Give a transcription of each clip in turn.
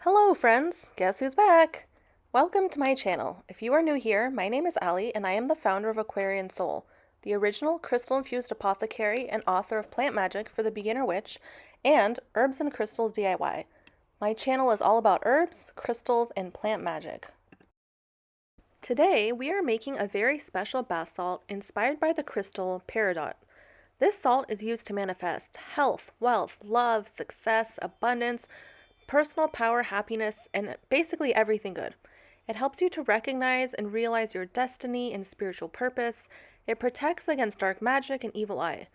Hello friends, guess who's back? Welcome to my channel. If you are new here, my name is Ali and I am the founder of Aquarian Soul, the original crystal-infused apothecary and author of Plant Magic for the Beginner Witch and Herbs and Crystals DIY. My channel is all about herbs, crystals, and plant magic. Today, we are making a very special bath salt inspired by the crystal peridot. This salt is used to manifest health, wealth, love, success, abundance, personal power, happiness, and basically everything good. It helps you to recognize and realize your destiny and spiritual purpose. It protects against dark magic and evil eye.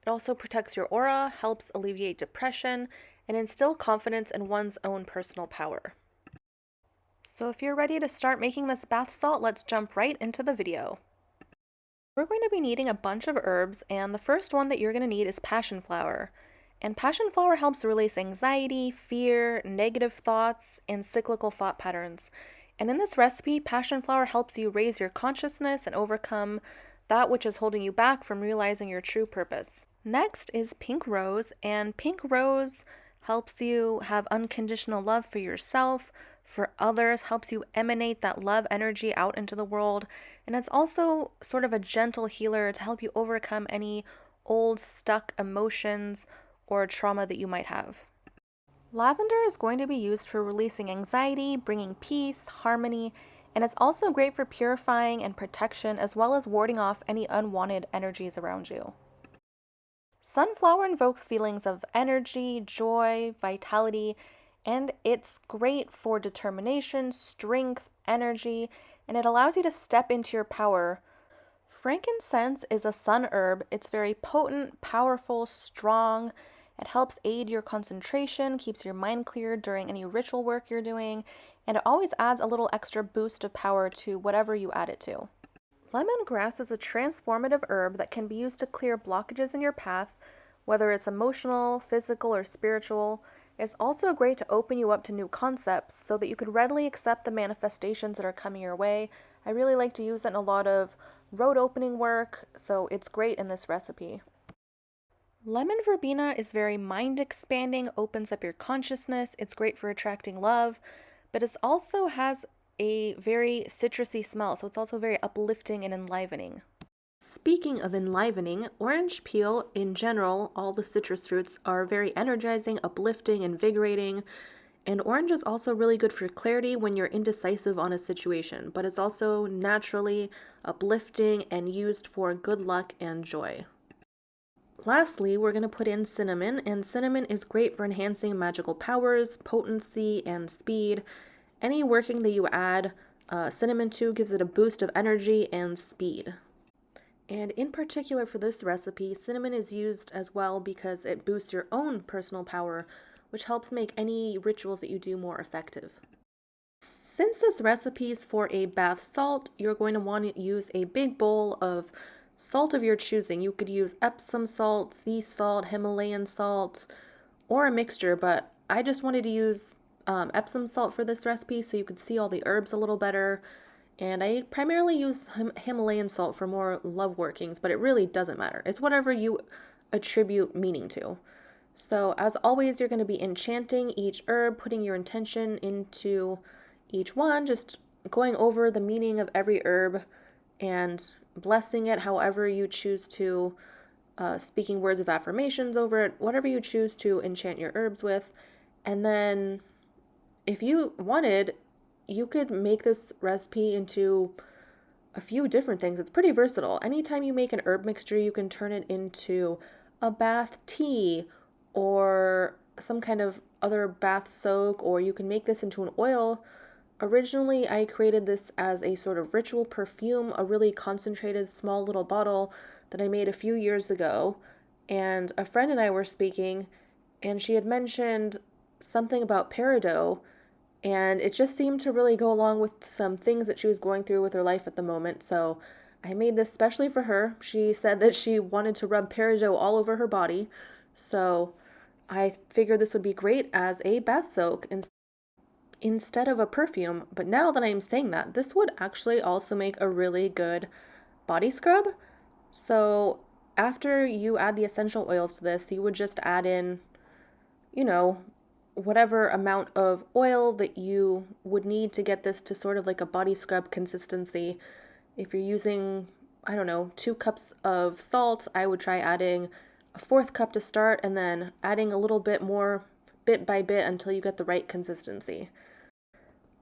It also protects your aura, helps alleviate depression, and instill confidence in one's own personal power. So if you're ready to start making this bath salt, let's jump right into the video. We're going to be needing a bunch of herbs, and the first one that you're going to need is passion flower. And passion flower helps release anxiety, fear, negative thoughts, and cyclical thought patterns. And in this recipe, passion flower helps you raise your consciousness and overcome that which is holding you back from realizing your true purpose. Next is pink rose, and pink rose helps you have unconditional love for yourself, for others, helps you emanate that love energy out into the world, and it's also sort of a gentle healer to help you overcome any old stuck emotions or trauma that you might have. Lavender is going to be used for releasing anxiety, bringing peace, harmony, and it's also great for purifying and protection as well as warding off any unwanted energies around you. Sunflower invokes feelings of energy, joy, vitality, and it's great for determination, strength, energy, and it allows you to step into your power. Frankincense is a sun herb. It's very potent, powerful, strong. It helps aid your concentration, keeps your mind clear during any ritual work you're doing, and it always adds a little extra boost of power to whatever you add it to. Lemongrass is a transformative herb that can be used to clear blockages in your path, whether it's emotional, physical, or spiritual. It's also great to open you up to new concepts so that you could readily accept the manifestations that are coming your way. I really like to use it in a lot of road opening work, so it's great in this recipe. Lemon verbena is very mind expanding, opens up your consciousness. It's great for attracting love, but it also has a very citrusy smell, so it's also very uplifting and enlivening. Speaking of enlivening, orange peel in general, all the citrus fruits are very energizing, uplifting, invigorating. And orange is also really good for clarity when you're indecisive on a situation, but it's also naturally uplifting and used for good luck and joy. Lastly, we're going to put in cinnamon, and cinnamon is great for enhancing magical powers, potency, and speed. Any working that you add cinnamon to gives it a boost of energy and speed. And in particular for this recipe, cinnamon is used as well because it boosts your own personal power, which helps make any rituals that you do more effective. Since this recipe is for a bath salt, you're going to want to use a big bowl of salt of your choosing. You could use Epsom salt, sea salt, Himalayan salt, or a mixture, but I just wanted to use Epsom salt for this recipe so you could see all the herbs a little better. And I primarily use Himalayan salt for more love workings, but it really doesn't matter. It's whatever you attribute meaning to. So as always, you're going to be enchanting each herb, putting your intention into each one, just going over the meaning of every herb and blessing it however you choose to, speaking words of affirmations over it, whatever you choose to enchant your herbs with. And then if you wanted, you could make this recipe into a few different things. It's pretty versatile. Anytime you make an herb mixture, you can turn it into a bath tea or some kind of other bath soak, or you can make this into an oil. Originally, I created this as a sort of ritual perfume, a really concentrated small little bottle that I made a few years ago. And a friend and I were speaking, and she had mentioned something about peridot, and it just seemed to really go along with some things that she was going through with her life at the moment. So I made this specially for her. She said that she wanted to rub peridot all over her body. So I figured this would be great as a bath soak instead of a perfume. But now that I'm saying that, this would actually also make a really good body scrub. So after you add the essential oils to this, you would just add in, you know, whatever amount of oil that you would need to get this to sort of like a body scrub consistency. If you're using, I don't know, 2 cups of salt, I would try adding a 4th cup to start and then adding a little bit more bit by bit until you get the right consistency.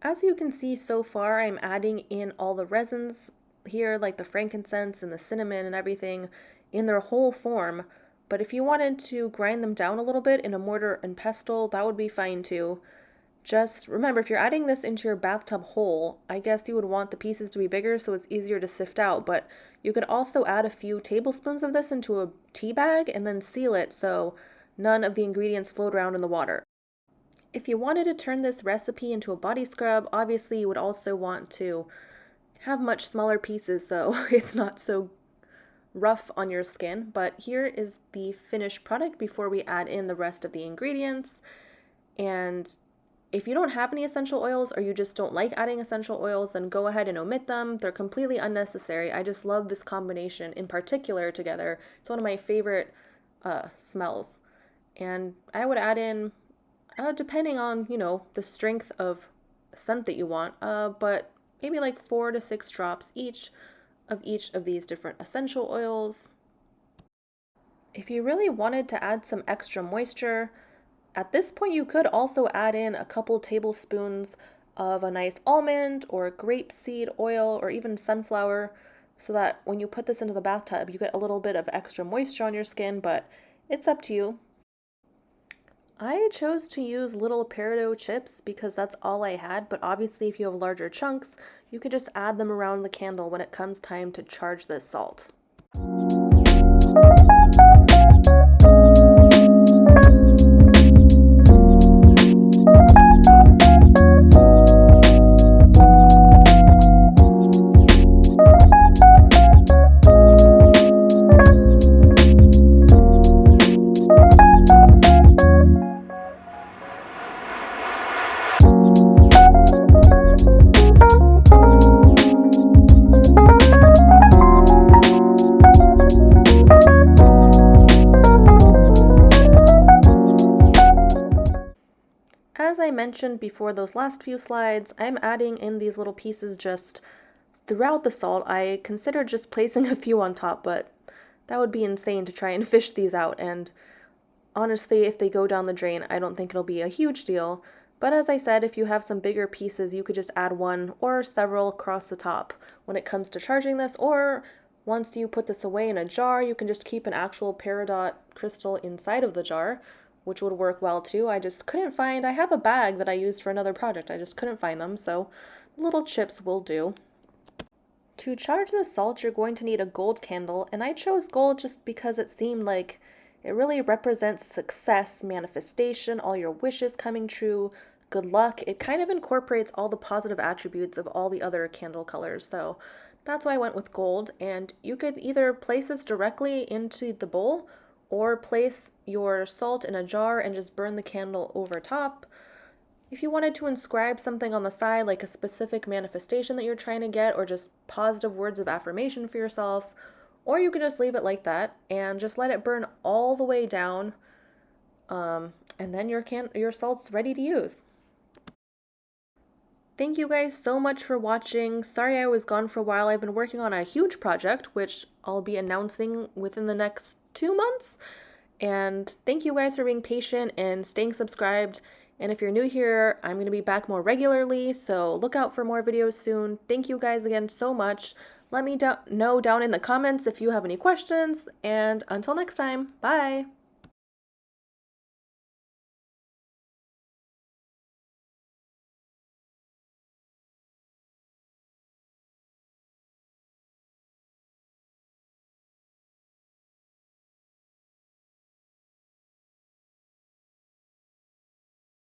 As you can see so far, I'm adding in all the resins here, like the frankincense and the cinnamon and everything, in their whole form. But if you wanted to grind them down a little bit in a mortar and pestle, that would be fine too. Just remember, if you're adding this into your bathtub whole, I guess you would want the pieces to be bigger so it's easier to sift out, but you could also add a few tablespoons of this into a tea bag and then seal it so none of the ingredients float around in the water. If you wanted to turn this recipe into a body scrub, obviously you would also want to have much smaller pieces so it's not so rough on your skin. But here is the finished product before we add in the rest of the ingredients. And if you don't have any essential oils or you just don't like adding essential oils, then go ahead and omit them. They're completely unnecessary. I just love this combination in particular together. It's one of my favorite smells. And I would add in, depending on, the strength of scent that you want, but maybe like 4 to 6 drops each of these different essential oils. If you really wanted to add some extra moisture, at this point you could also add in a couple tablespoons of a nice almond or grapeseed oil or even sunflower, so that when you put this into the bathtub you get a little bit of extra moisture on your skin, but it's up to you. I chose to use little peridot chips because that's all I had, but obviously if you have larger chunks, you could just add them around the candle when it comes time to charge this salt. As I mentioned before those last few slides, I'm adding in these little pieces just throughout the salt. I considered just placing a few on top, but that would be insane to try and fish these out, and honestly, if they go down the drain, I don't think it'll be a huge deal. But as I said, if you have some bigger pieces, you could just add one or several across the top when it comes to charging this, or once you put this away in a jar, you can just keep an actual peridot crystal inside of the jar, which would work well too. I have a bag that I used for another project. I just couldn't find them, so little chips will do. To charge the salt, you're going to need a gold candle, and I chose gold just because it seemed like it really represents success, manifestation, all your wishes coming true, good luck. It kind of incorporates all the positive attributes of all the other candle colors, so that's why I went with gold. And you could either place this directly into the bowl or place your salt in a jar and just burn the candle over top. If you wanted to inscribe something on the side, like a specific manifestation that you're trying to get, or just positive words of affirmation for yourself, or you could just leave it like that and just let it burn all the way down, and then your salt's ready to use. Thank you guys so much for watching. Sorry I was gone for a while. I've been working on a huge project, which I'll be announcing within the next 2 months. And thank you guys for being patient and staying subscribed. And if you're new here, I'm going to be back more regularly, so look out for more videos soon. Thank you guys again so much. Let me know down in the comments if you have any questions, and until next time, bye!